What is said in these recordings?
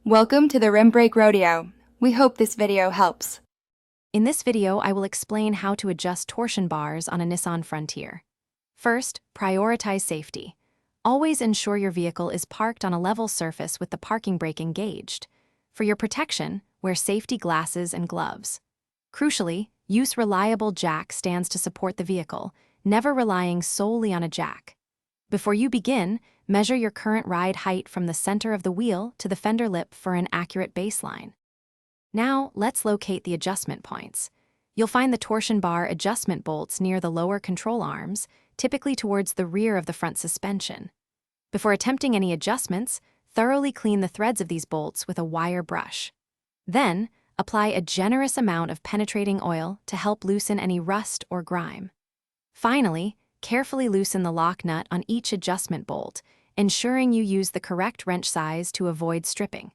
Welcome to the Rim Brake Rodeo. We hope this video helps. In this video, I will explain how to adjust torsion bars on a Nissan Frontier. First, prioritize safety. Always ensure your vehicle is parked on a level surface with the parking brake engaged. For your protection, wear safety glasses and gloves. Crucially, use reliable jack stands to support the vehicle, never relying solely on a jack. Before you begin, measure your current ride height from the center of the wheel to the fender lip for an accurate baseline. Now, let's locate the adjustment points. You'll find the torsion bar adjustment bolts near the lower control arms, typically towards the rear of the front suspension. Before attempting any adjustments, thoroughly clean the threads of these bolts with a wire brush. Then, apply a generous amount of penetrating oil to help loosen any rust or grime. Finally, carefully loosen the lock nut on each adjustment bolt, ensuring you use the correct wrench size to avoid stripping.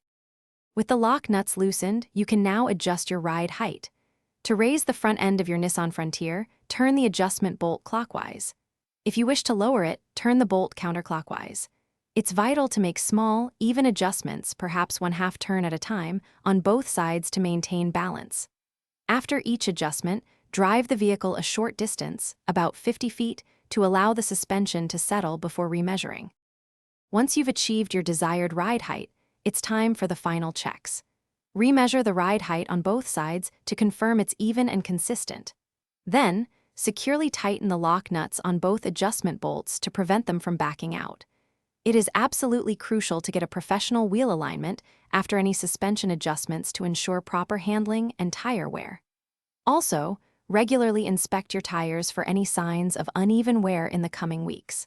With the lock nuts loosened, you can now adjust your ride height. To raise the front end of your Nissan Frontier, turn the adjustment bolt clockwise. If you wish to lower it, turn the bolt counterclockwise. It's vital to make small, even adjustments, perhaps 1/2 turn at a time, on both sides to maintain balance. After each adjustment, drive the vehicle a short distance, about 50 feet, to allow the suspension to settle before remeasuring. Once you've achieved your desired ride height, it's time for the final checks. Remeasure the ride height on both sides to confirm it's even and consistent. Then, securely tighten the lock nuts on both adjustment bolts to prevent them from backing out. It is absolutely crucial to get a professional wheel alignment after any suspension adjustments to ensure proper handling and tire wear. Also, regularly inspect your tires for any signs of uneven wear in the coming weeks.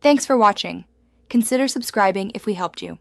Thanks for watching. Consider subscribing if we helped you.